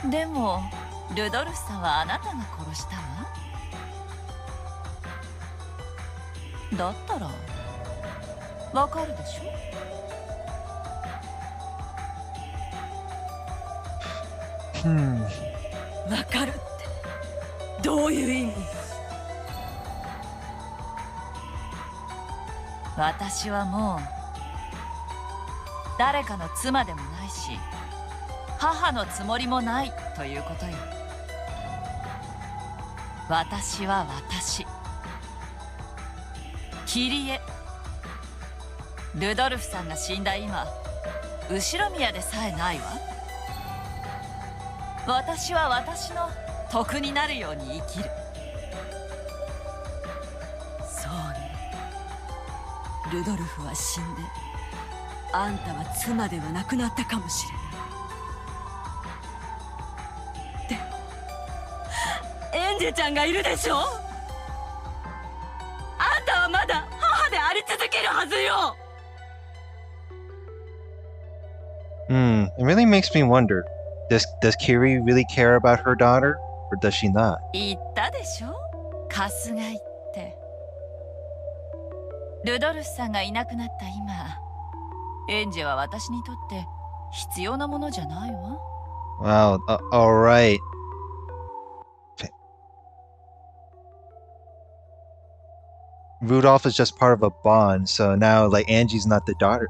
た。でもルドルフさんはあなたが殺したわ。だったらわかるでしょ。わかるってどういう意味？私はもう誰かの妻でもないし母のつもりもないということよ。私は私、キリエ。ルドルフさんが死んだ今、後ろ宮でさえないわ。私は私の得になるように生きる。そうね。ルドルフは死んで、あんたは妻ではなくなったかもしれない。でもエンジェちゃんがいるでしょ。あんたはまだ母であり続けるはずよ。It really makes me wonder. Does Kyrie really care about her daughter, or does she not? 言ったでしょ、かすがいって。ルドルフさんがいなくなった今、エンジェは私にとって必要なものじゃないわ。Wow, alright. Rudolph is just part of a bond, so now like Angie's not the daughter.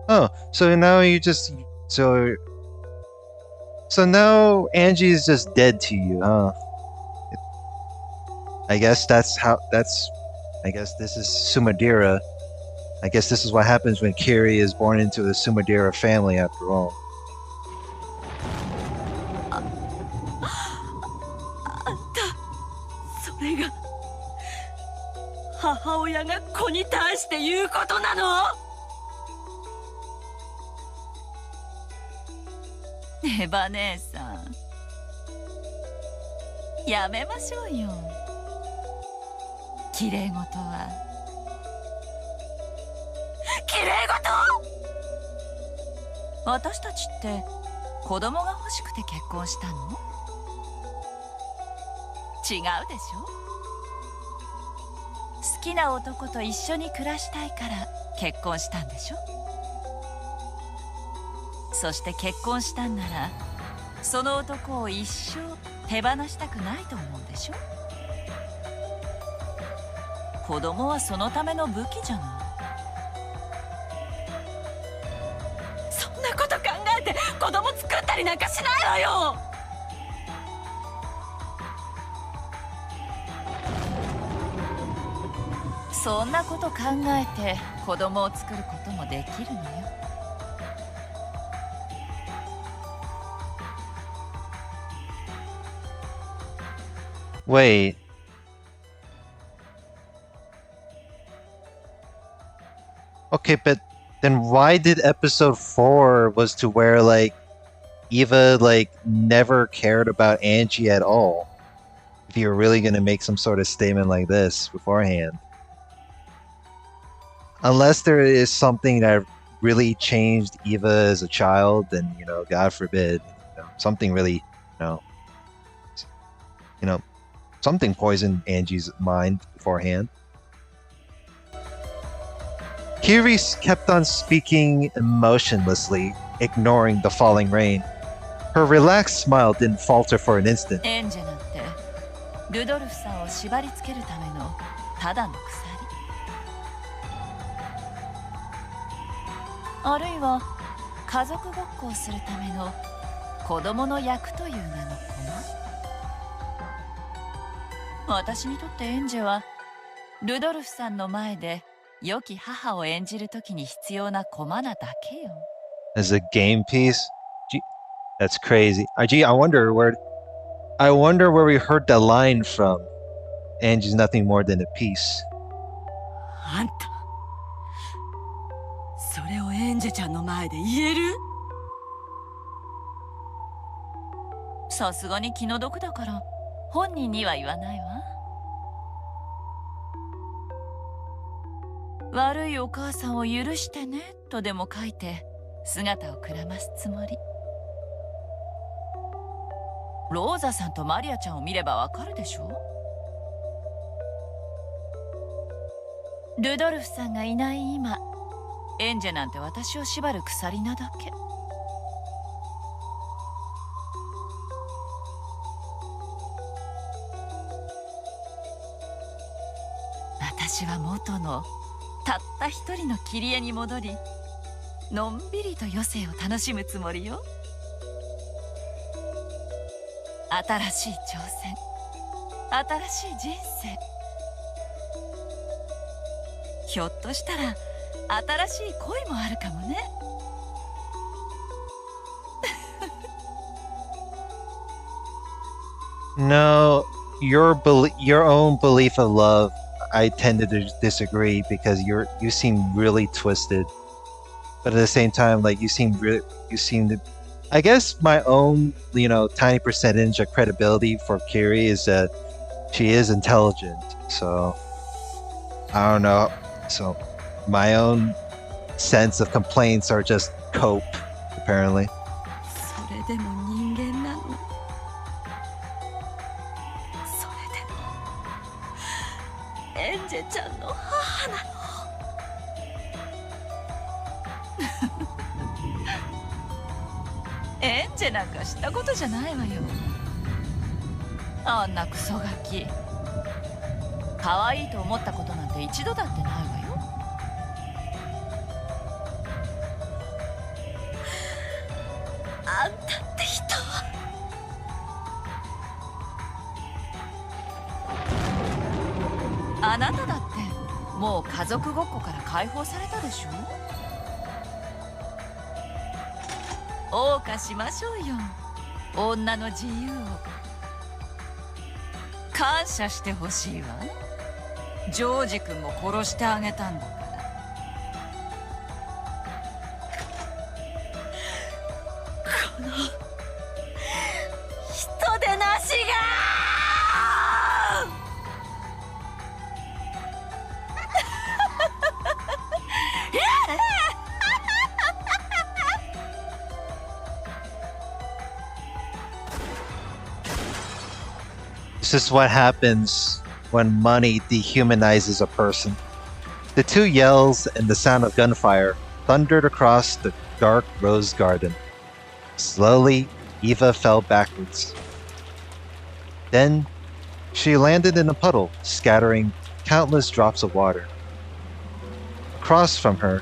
Oh, so now you just so now Angie is just dead to you, huh? I guess this is Sumadera. I guess this is what happens when Kyrie is born into the Sumadera family after all. それが母親が子に対して言うことなの？エヴァ姉さん、やめましょうよ。綺麗事は。綺麗事？私たちって子供が欲しくて結婚したの？違うでしょ。好きな男と一緒に暮らしたいから結婚したんでしょ。そして結婚したんならその男を一生手放したくないと思うでしょ。子供はそのための武器じゃない。そんなこと考えて子供作ったりなんかしないわよ。そんなこと考えて子供を作ることもできるのよ。Wait. Okay, but then why did episode 4 was to where like Eva like never cared about Angie at all? If you're really gonna make some sort of statement like this beforehand. Unless there is something that really changed Eva as a child, then God forbid, something really, you know, something poisoned Angie's mind beforehand. Kyrie kept on speaking emotionlessly, ignoring the falling rain. Her relaxed smile didn't falter for an instant. エンジェなんてルドルフさんを縛り付けるためのただの鎖、あるいは家族ごっこをするための子供の役という名の駒。私にとってエンジェはルドルフさんの前で良き母を演じるときに必要な駒なだけよ。As a game piece? Gee, that's crazy. Gee, I wonder where we heard that line from. Angie's nothing more than a piece. あんた、それをエンジェちゃんの前で言える？さすがに気の毒だから本人には言わないわ。悪いお母さんを許してねとでも書いて姿をくらますつもり。ローザさんとマリアちゃんを見ればわかるでしょ。ルドルフさんがいない今、エンジェなんて私を縛る鎖なだけ。私は元のたった一人の切り絵に戻り、のんびりと余生を楽しむつもりよ。新しい挑戦、新しい人生。ひょっとしたら新しい恋もあるかもね。No, your own belief of love, I tend to disagree because you seem really twisted, but at the same time, like you seem to. I guess my own, tiny percentage of credibility for Kyrie is that she is intelligent. So I don't know. So my own sense of complaints are just cope, apparently. それでも人間なの。それでもエンジェちゃんの母なの。エンジェなんか知ったことじゃないわよ。あんなクソガキ、可愛いと思ったことなんて一度だってないわよ。あんたって人は。あなただってもう家族ごっこから解放されたでしょ。謳歌しましょうよ、女の自由を。感謝してほしいわ。ジョージ君も殺してあげたんだから。この人でなしが。This is what happens when money dehumanizes a person. The two yells and the sound of gunfire thundered across the dark rose garden. Slowly, Eva fell backwards. Then, she landed in a puddle, scattering countless drops of water. Across from her,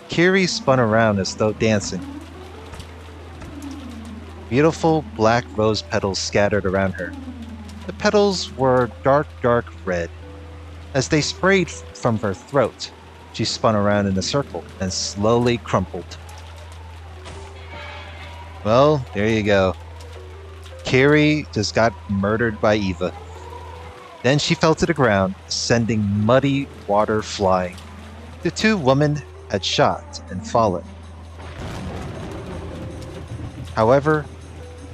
Kyrie spun around as though dancing. Beautiful black rose petals scattered around her. The petals were dark red. As they sprayed from her throat, she spun around in a circle and slowly crumpled. Well, there you go. Kyrie just got murdered by Eva. Then she fell to the ground, sending muddy water flying. The two women had shot and fallen. However,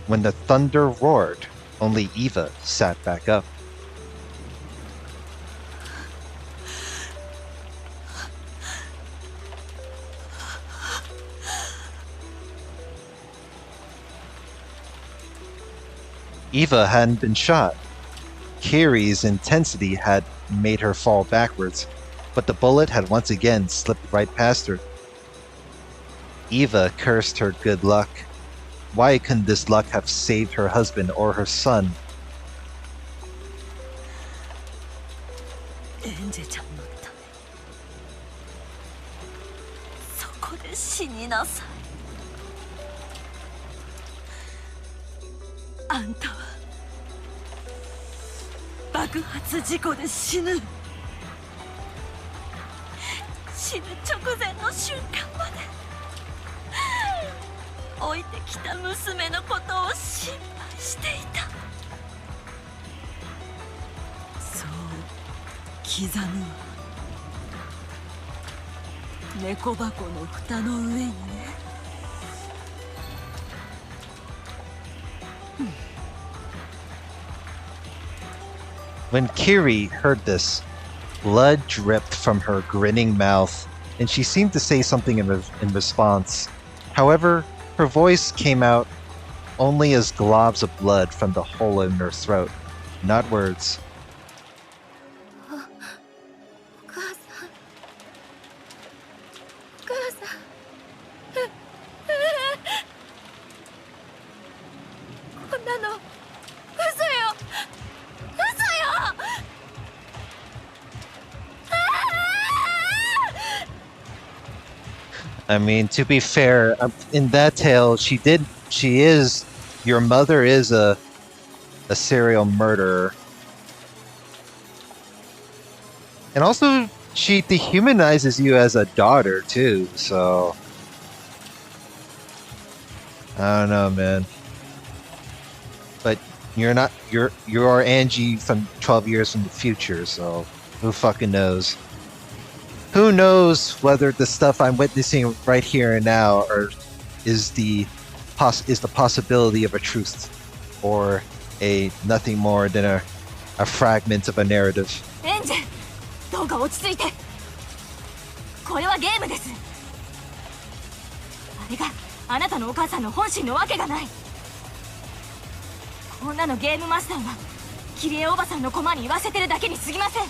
when the thunder roared, only Eva sat back up. Eva hadn't been shot. Kyrie's intensity had made her fall backwards, but the bullet had once again slipped right past her. Eva cursed her good luck. Why couldn't this luck have saved her husband or her son? エンジェちゃんのためそこで死になさい。あんたは爆発事故で死ぬ。死ぬ直前の瞬間まで置いてきた娘のことを心配していた。そう刻むわ。猫箱の蓋の上にね。When Kyrie heard this, blood dripped from her grinning mouth, and she seemed to say something in response. However, her voice came out only as globs of blood from the hole in her throat, not words. お母さん、お母さん。こんなの嘘よ、嘘よ。I mean, to be fair, in that tale, your mother is a serial murderer. And also, she dehumanizes you as a daughter, too, so... I don't know, man. But you're Ange from 12 years from the future, so who fucking knows? Who knows whether the stuff I'm witnessing right here and now is the possibility of a truth, or a nothing more than a fragment of a narrative. エンジェ、どうか落ち着いて。これはゲームです。あれがあなたのお母さんの本心のわけがない。こんなのゲームマスターがキリエおばさんの駒に言わせてるだけに過ぎません。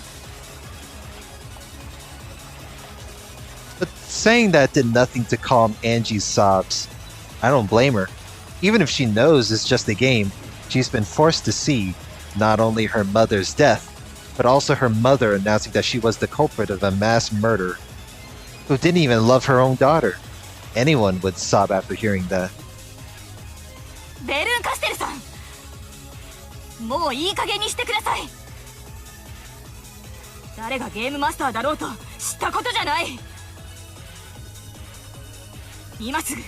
But saying that did nothing to calm Angie's sobs. I don't blame her. Even if she knows it's just a game, she's been forced to see not only her mother's death, but also her mother announcing that she was the culprit of a mass murder, who didn't even love her own daughter. Anyone would sob after hearing that. ベルーン・カステルさん、もういい加減にしてください。誰がゲームマスターだろうと知ったことじゃない。今すぐ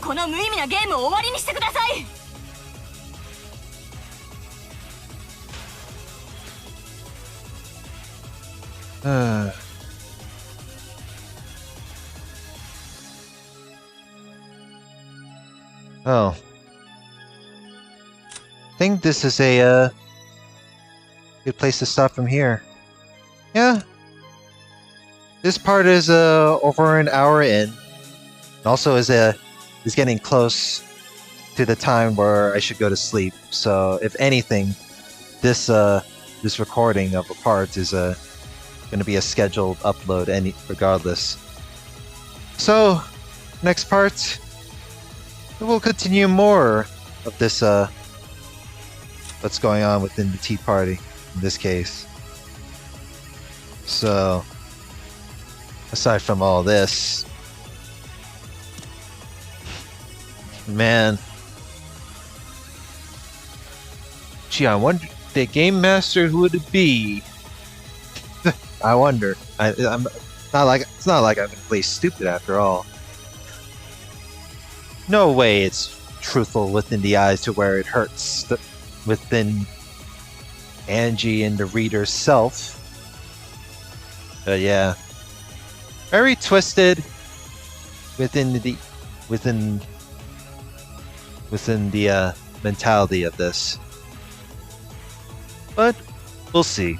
この無意味なゲームを終わりにしてください。Oh. I think this is a good place to stop from here. Yeah. This part is over an hour in. And also is getting close to the time where I should go to sleep. So if anything, this recording of a part is going to be a scheduled upload regardless. So next part, we'll continue more of this what's going on within the Tea Party in this case. So aside from all this, man, gee, I wonder the game master, who would it be? I wonder. I'm not like it's not like I'm gonna play stupid after all. No way it's truthful within the eyes to where it hurts within Angie and the reader's self. But yeah, very twisted within the mentality of this. But we'll see.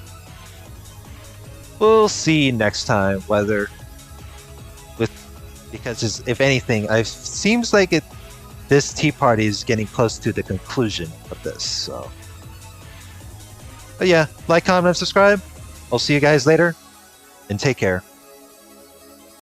We'll see next time whether because if anything, it seems like this tea party is getting close to the conclusion of this. So, but yeah, like, comment, and subscribe. I'll see you guys later, and take care.